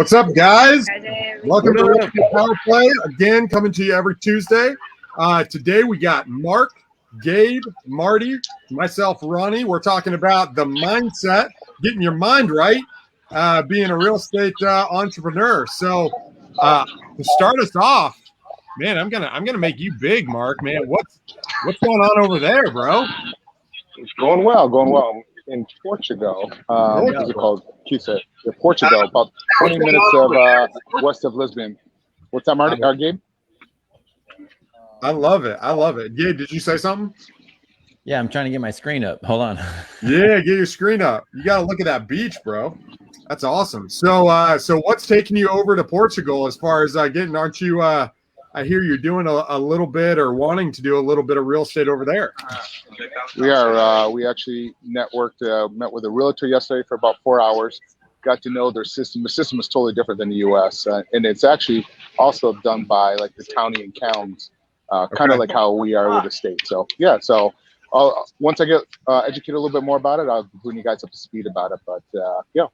What's up, guys? Welcome to Real Estate Power Play. Again, coming to you every Tuesday. Today we got Mark, Gabe, Marty, myself, Ronnie. We're talking about the mindset, getting your mind right, being a real estate entrepreneur. So to start us off, man, I'm gonna make you big, Mark. Man, what's going on over there, bro? It's going well. In Portugal, what's it called? Kisa. Portugal, about 20 minutes of west of Lisbon. What's that, Marty? Gabe? I love it. Gabe, did you say something? Yeah, I'm trying to get my screen up. Hold on. Yeah, get your screen up. You got to look at that beach, bro. That's awesome. So what's taking you over to Portugal as far as getting? Aren't you? I hear you're doing a little bit or wanting to do a little bit of real estate over there. We are. We actually networked, met with a realtor yesterday for about 4 hours. Got to know their system. The system is totally different than the U.S. And it's actually also done by like the county and counties, kind of like how we are with the state. So yeah. So once I get educated a little bit more about it, I'll bring you guys up to speed about it. But yeah,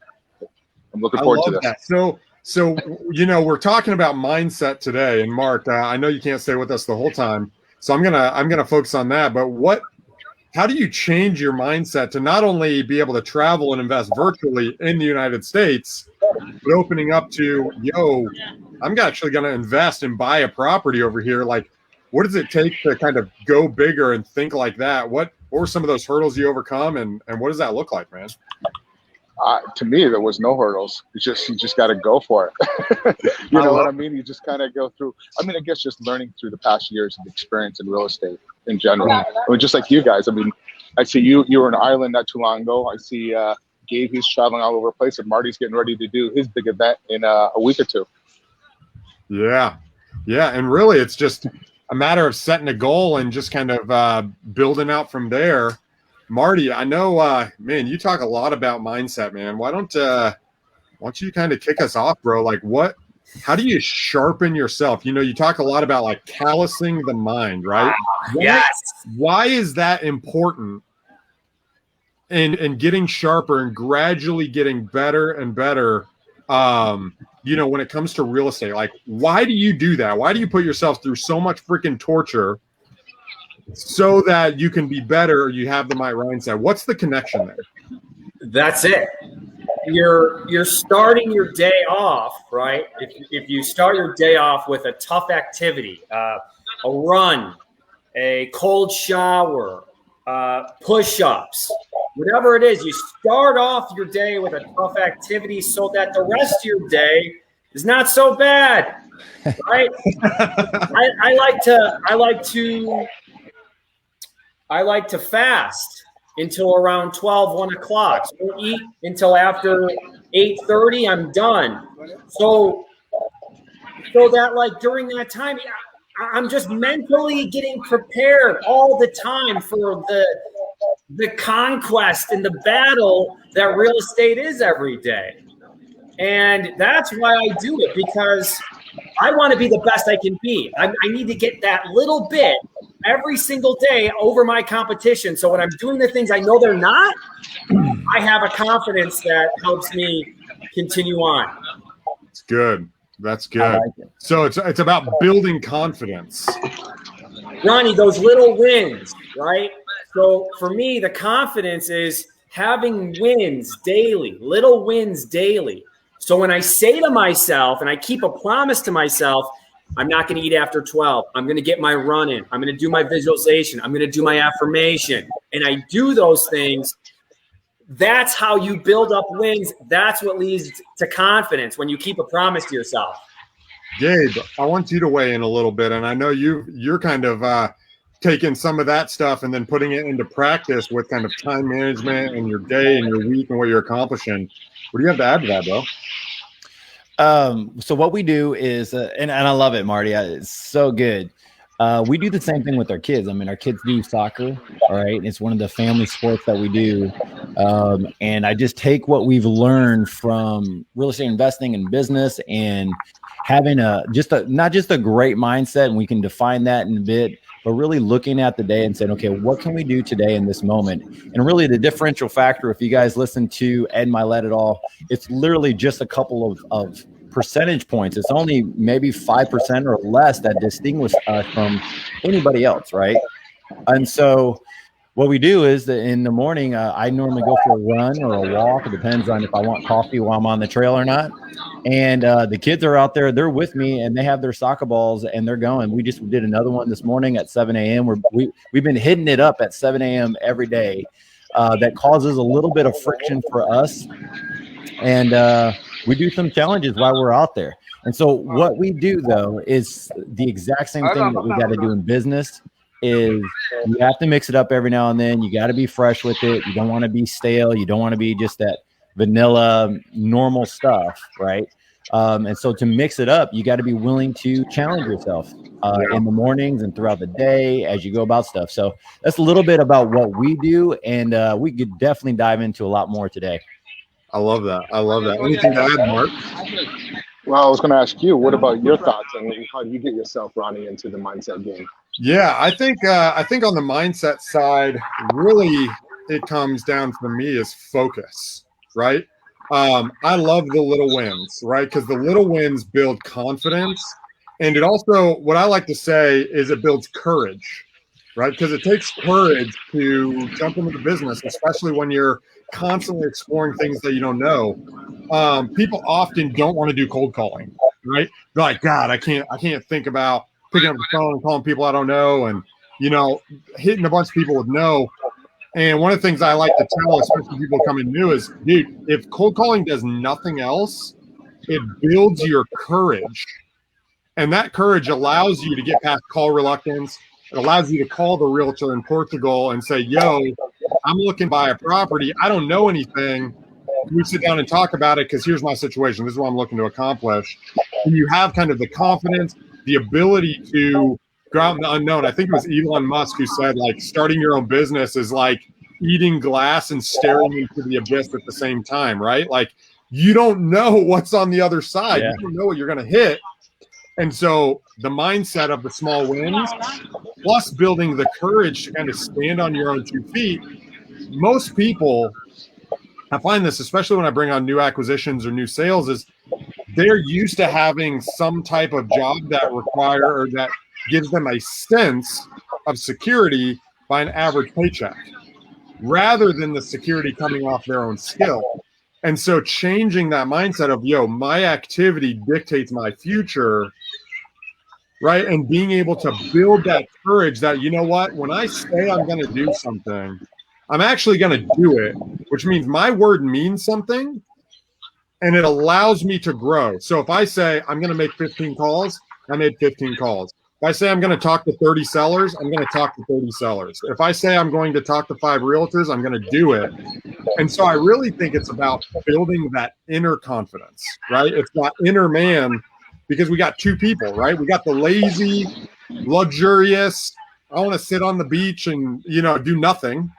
I'm looking forward to this. That. So, we're talking about mindset today, and Mark, I know you can't stay with us the whole time, so I'm gonna focus on that. But how do you change your mindset to not only be able to travel and invest virtually in the United States, but opening up to, I'm actually gonna invest and buy a property over here? Like, what does it take to kind of go bigger and think like that? What were some of those hurdles you overcome, and what does that look like, man? To me, there was no hurdles. You just got to go for it. You know what I mean? You just kind of go through. I mean, I guess just learning through the past years of experience in real estate in general. I mean, just like you guys. I mean, I see you were in Ireland not too long ago. I see Gabe, he's traveling all over the place, and Marty's getting ready to do his big event in a week or two. Yeah, and really, it's just a matter of setting a goal and just kind of building out from there. Marty, I know, man, you talk a lot about mindset, man. Why don't you kind of kick us off, bro? Like, how do you sharpen yourself? You talk a lot about like callousing the mind, right? Yes. Why is that important? And getting sharper and gradually getting better and better, when it comes to real estate, like, why do you do that? Why do you put yourself through so much freaking torture so that you can be better, or you have the mindset? What's the connection there? That's it. You're starting your day off, right? If you start your day off with a tough activity, a run, a cold shower, push-ups, whatever it is, you start off your day with a tough activity so that the rest of your day is not so bad, right? I like to fast until around 1 o'clock. So I don't eat until after 8:30. I'm done. So that like during that time, I'm just mentally getting prepared all the time for the conquest and the battle that real estate is every day. And that's why I do it, because I want to be the best I can be. I need to get that little bit every single day over my competition. So when I'm doing the things I know they're not, I have a confidence that helps me continue on. It's good. That's good. So it's about building confidence. Ronnie, those little wins, right? So for me, the confidence is having wins daily, little wins daily. So when I say to myself, and I keep a promise to myself, I'm not going to eat after 12. I'm going to get my run in. I'm going to do my visualization. I'm going to do my affirmation. And I do those things. That's how you build up wins. That's what leads to confidence, when you keep a promise to yourself. Gabe, I want you to weigh in a little bit. And I know you're kind of taking some of that stuff and then putting it into practice with kind of time management and your day and your week and what you're accomplishing. What do you have to add to that, bro? So what we do is, and I love it, Marty. It's so good. We do the same thing with our kids. I mean, our kids do soccer. All right. It's one of the family sports that we do. And I just take what we've learned from real estate investing and business and having not just a great mindset. And we can define that in a bit, but really looking at the day and saying, okay, what can we do today in this moment? And really the differential factor, if you guys listen to Ed Mylett at all, it's literally just a couple of percentage points. It's only maybe 5% or less that distinguish us from anybody else, right? And so what we do is that in the morning, I normally go for a run or a walk. It depends on if I want coffee while I'm on the trail or not. And the kids are out there, they're with me, and they have their soccer balls and they're going. We just did another one this morning at 7 a.m. We've been hitting it up at 7 a.m. every day. That causes a little bit of friction for us. And we do some challenges while we're out there. And so what we do, though, is the exact same thing that we got to do in business. Is you have to mix it up every now and then. You got to be fresh with it. You don't want to be stale. You don't want to be just that vanilla normal stuff, right? And so to mix it up, you got to be willing to challenge yourself in the mornings and throughout the day as you go about stuff. So that's a little bit about what we do, and we could definitely dive into a lot more today. I love that. Anything to add, Mark? Well, I was going to ask you, what about your thoughts on how do you get yourself running into the mindset game? Yeah, I think on the mindset side, really it comes down for me is focus, right? I love the little wins, right? Because the little wins build confidence. And it also, what I like to say is it builds courage, right? Because it takes courage to jump into the business, especially when you're constantly exploring things that you don't know. People often don't want to do cold calling, right? They're like, God, I can't think about picking up the phone and calling people I don't know, and hitting a bunch of people with no. And one of the things I like to tell, especially people coming new, is, dude, if cold calling does nothing else, it builds your courage, and that courage allows you to get past call reluctance. It allows you to call the realtor in Portugal and say, yo, I'm looking to buy a property. I don't know anything. We sit down and talk about it because here's my situation. This is what I'm looking to accomplish. And you have kind of the confidence, the ability to go out in the unknown. I think it was Elon Musk who said, like, starting your own business is like eating glass and staring into the abyss at the same time, right? Like, you don't know what's on the other side. Yeah. You don't know what you're going to hit. And so the mindset of the small wins, plus building the courage to kind of stand on your own 2 feet. Most people, I find this, especially when I bring on new acquisitions or new sales, is they're used to having some type of job that that gives them a sense of security by an average paycheck, rather than the security coming off their own skill. And so changing that mindset of, yo, my activity dictates my future, right? And being able to build that courage that, you know what, when I say I'm going to do something, I'm actually going to do it, which means my word means something, and it allows me to grow. So if I say I'm going to make 15 calls, I made 15 calls. If I say I'm going to talk to 30 sellers, I'm going to talk to 30 sellers. If I say I'm going to talk to 5 realtors, I'm going to do it. And so I really think it's about building that inner confidence, right? It's that inner man, because we got 2 people, right? We got the lazy, luxurious, I want to sit on the beach and, do nothing,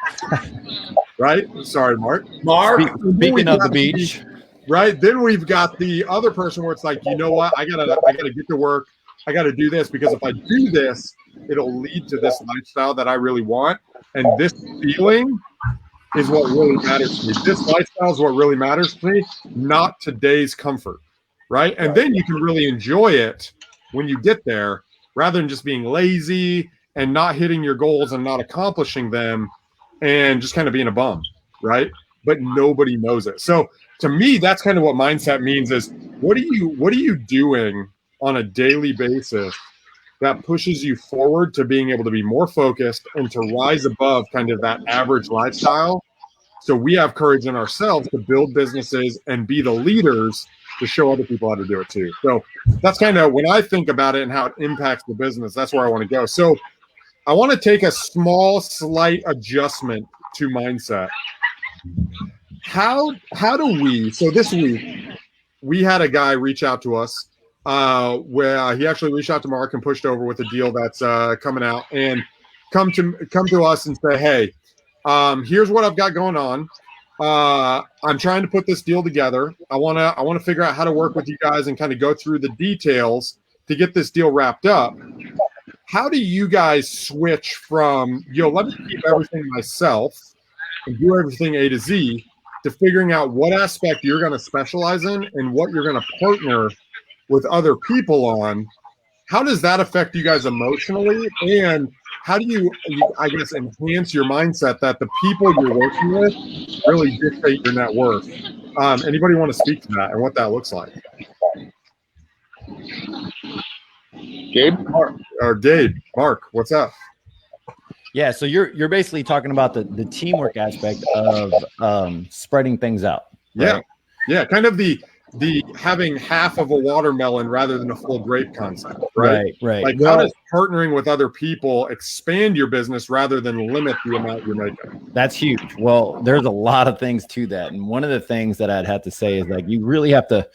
right? Sorry, Mark. Speaking of the beach. Right? Then we've got the other person where it's like, you know what? I gotta get to work. I got to do this, because if I do this, it'll lead to this lifestyle that I really want. And this feeling is what really matters to me. This lifestyle is what really matters to me, not today's comfort, right? And then you can really enjoy it when you get there, rather than just being lazy and not hitting your goals and not accomplishing them and just kind of being a bum, right? But nobody knows it. So to me, that's kind of what mindset means, is what are you doing on a daily basis that pushes you forward to being able to be more focused and to rise above kind of that average lifestyle. So we have courage in ourselves to build businesses and be the leaders to show other people how to do it too. So that's kind of, when I think about it and how it impacts the business, that's where I want to go. So I want to take a slight adjustment to mindset. How do we, so this week we had a guy reach out to us where he actually reached out to Mark and pushed over with a deal that's coming out, and come to us and say, hey, here's what I've got going on. I'm trying to put this deal together. I want to figure out how to work with you guys and kind of go through the details to get this deal wrapped up. How do you guys switch from, let me keep everything myself and do everything A to Z, to figuring out what aspect you're going to specialize in and what you're going to partner with other people on, how does that affect you guys emotionally? And how do you, I guess, enhance your mindset that the people you're working with really dictate your net worth? Anybody want to speak to that and what that looks like? Gabe? Gabe, Mark, what's up? Yeah, so you're basically talking about the teamwork aspect of spreading things out. Right? Yeah, kind of the having half of a watermelon rather than a full grape concept, right? Like, how does partnering with other people expand your business rather than limit the amount you're making? That's huge. Well, there's a lot of things to that, and one of the things that I'd have to say is, like, you really have to.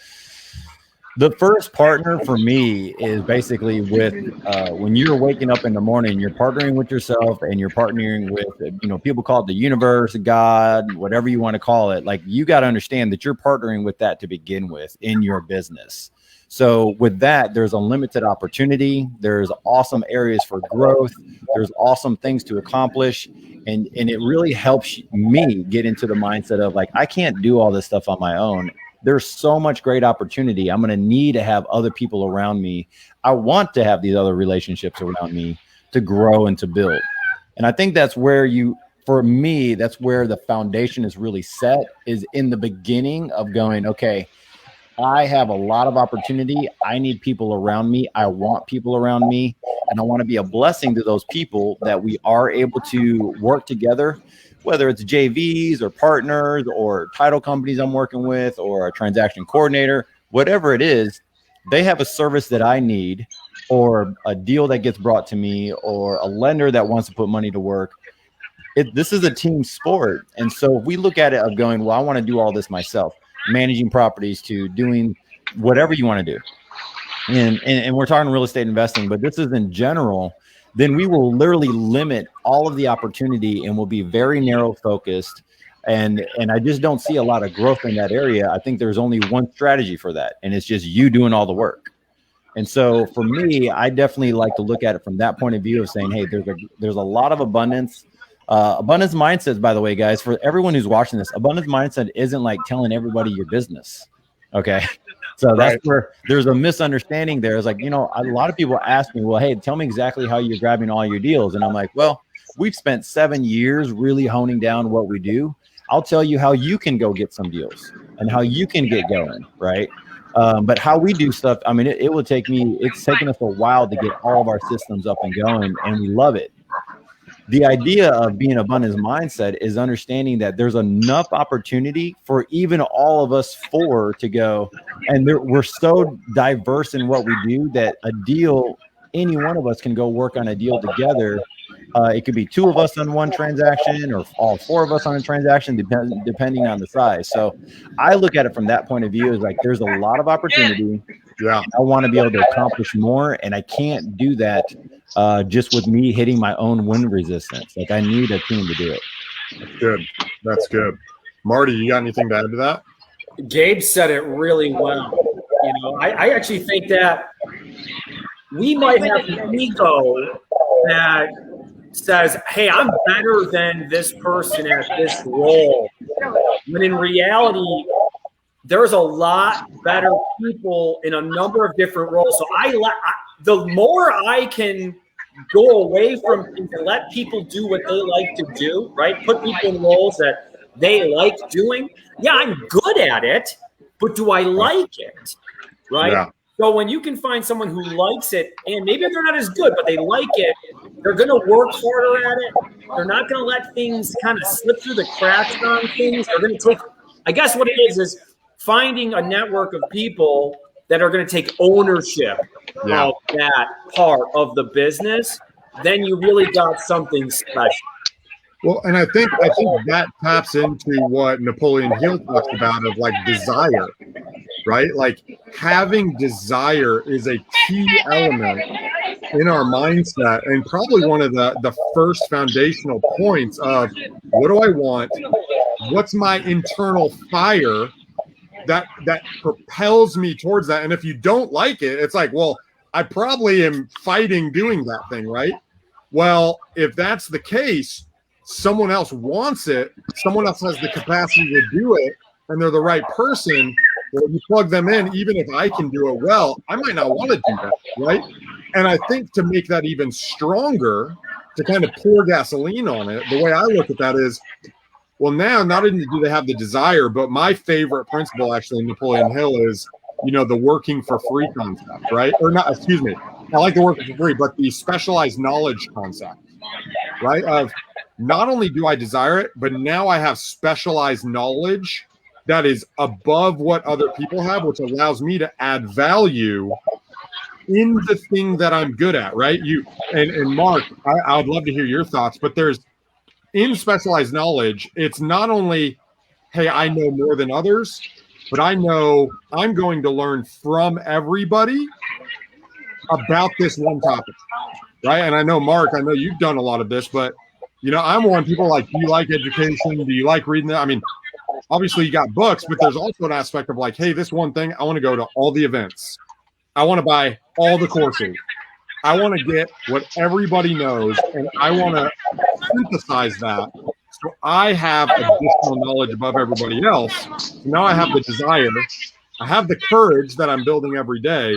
The first partner for me is basically with when you're waking up in the morning, you're partnering with yourself and you're partnering with, people call it the universe, God, whatever you want to call it. Like, you got to understand that you're partnering with that to begin with in your business. So with that, there's a limited opportunity. There's awesome areas for growth. There's awesome things to accomplish. And it really helps me get into the mindset of, like, I can't do all this stuff on my own. There's so much great opportunity. I'm going to need to have other people around me. I want to have these other relationships around me to grow and to build. And I think that's where for me, that's where the foundation is really set, is in the beginning of going, okay, I have a lot of opportunity. I need people around me. I want people around me. And I want to be a blessing to those people that we are able to work together, whether it's JVs or partners or title companies I'm working with or a transaction coordinator, whatever it is, they have a service that I need, or a deal that gets brought to me, or a lender that wants to put money to work. This is a team sport. And so if we look at it of going, well, I want to do all this myself, managing properties to doing whatever you want to do. And we're talking real estate investing, but this is in general, then we will literally limit all of the opportunity and will be very narrow focused. And I just don't see a lot of growth in that area. I think there's only one strategy for that, and it's just you doing all the work. And so for me, I definitely like to look at it from that point of view of saying, hey, there's a lot of abundance. Abundance mindset, by the way, guys, for everyone who's watching this, abundance mindset isn't like telling everybody your business. Okay. So that's where there's a misunderstanding there. It's like, a lot of people ask me, well, hey, tell me exactly how you're grabbing all your deals. And I'm like, well, we've spent 7 years really honing down what we do. I'll tell you how you can go get some deals and how you can get going. Right. But how we do stuff, I mean, it's taken us a while to get all of our systems up and going, and we love it. The idea of being abundance mindset is understanding that there's enough opportunity for even all of us four to go. And we're so diverse in what we do that a deal, any one of us can go work on a deal together. It could be 2 of us on one transaction or all 4 of us on a transaction, depending on the size. So I look at it from that point of view, is like, there's a lot of opportunity. Yeah, I want to be able to accomplish more, and I can't do that just with me hitting my own wind resistance. Like, I need a team to do it. That's good. Marty, you got anything to add to that? Gabe said it really well. I actually think that we might have an ego that says, hey, I'm better than this person at this role. When in reality, there's a lot better people in a number of different roles. So the more I can go away from things and let people do what they like to do, right? Put people in roles that they like doing. Yeah, I'm good at it, but do I like it? Right? Yeah. So when you can find someone who likes it, and maybe they're not as good, but they like it, they're going to work harder at it. They're not going to let things kind of slip through the cracks on things. They're going to take, I guess what it is finding a network of people that are going to take ownership of that part of the business. Then you really got something special. Well, and I think that taps into what Napoleon Hill talks about of like desire, right? Like having desire is a key element in our mindset, and probably one of the first foundational points of what do I want? What's my internal fire that propels me towards that? And if you don't like it, it's like, well, I probably am fighting doing that thing, right? Well, if that's the case, someone else wants it, someone else has the capacity to do it, and they're the right person, Well, you plug them in, even if I can do it well, I might not want to do that, right? And I think to make that even stronger, to kind of pour gasoline on it, the way I look at that is, well, now not only do they have the desire, but my favorite principle actually in Napoleon Hill is, the working for free concept, right? Or not, excuse me. I like the working for free, but the specialized knowledge concept, right? Of not only do I desire it, but now I have specialized knowledge that is above what other people have, which allows me to add value in the thing that I'm good at, right? And Mark, I would love to hear your thoughts, but in specialized knowledge, it's not only, hey, I know more than others, but I know I'm going to learn from everybody about this one topic, right? And I know, Mark, I know you've done a lot of this, but, I'm one people like, do you like education? Do you like reading that? I mean, obviously you got books, but there's also an aspect of like, hey, this one thing, I want to go to all the events. I want to buy all the courses. I want to get what everybody knows, and I want to synthesize that so I have additional knowledge above everybody else. So now I have the desire, I have the courage that I'm building every day,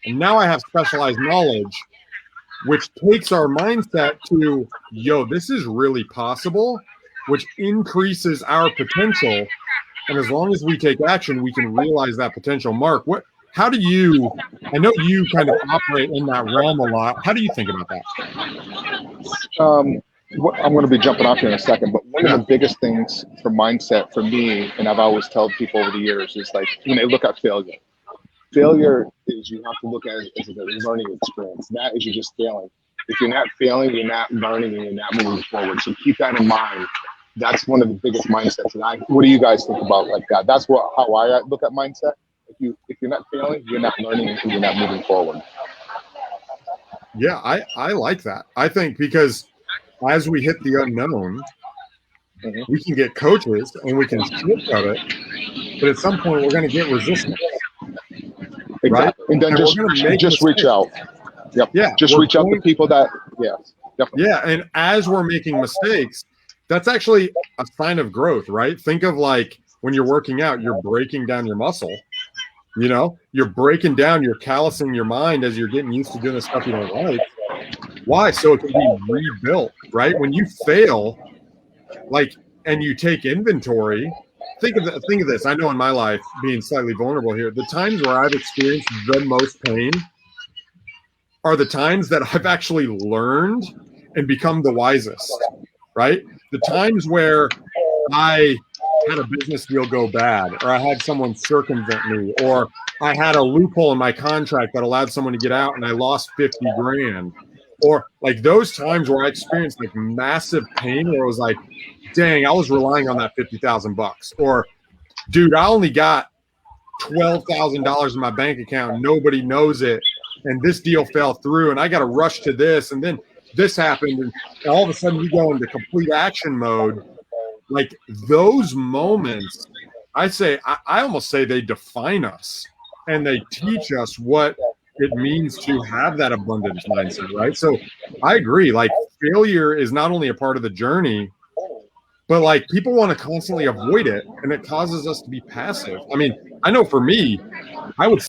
and now I have specialized knowledge, which takes our mindset to, this is really possible, which increases our potential. And as long as we take action, we can realize that potential. Mark, how do you, I know you kind of operate in that realm a lot. How do you think about that? I'm going to be jumping off here in a second, but one of the biggest things for mindset for me, and I've always told people over the years, is like when they look at failure. Failure is, you have to look at it as a learning experience. That is, you're just failing. If you're not failing, you're not learning, and you're not moving forward. So keep that in mind. That's one of the biggest mindsets. And what do you guys think about like that? That's how I look at mindset. If you're not failing, you're not learning, and you're not moving forward. Yeah, I like that. I think because as we hit the unknown, we can get coaches and we can shortcut it, but at some point we're going to get resistance. Exactly. Right? And then just reach out. Yep. Yeah. Just reach out to people that, definitely. Yeah. And as we're making mistakes, that's actually a sign of growth, right? Think of like when you're working out, you're breaking down your muscle. You're breaking down, you're callousing your mind as you're getting used to doing the stuff you don't like. Why? So it can be rebuilt, right? When you fail, and you take inventory, think of this. I know in my life, being slightly vulnerable here, the times where I've experienced the most pain are the times that I've actually learned and become the wisest, right? The times where I had a business deal go bad, or I had someone circumvent me, or I had a loophole in my contract that allowed someone to get out and I lost 50 grand, or like those times where I experienced like massive pain where it was like, dang, I was relying on that $50,000, or dude, I only got $12,000 in my bank account. Nobody knows it. And this deal fell through and I got to rush to this. And then this happened. And all of a sudden you go into complete action mode. Like those moments, I almost say they define us and they teach us what it means to have that abundance mindset, right? So I agree. Like failure is not only a part of the journey, but like people want to constantly avoid it and it causes us to be passive. I mean, I know for me, I would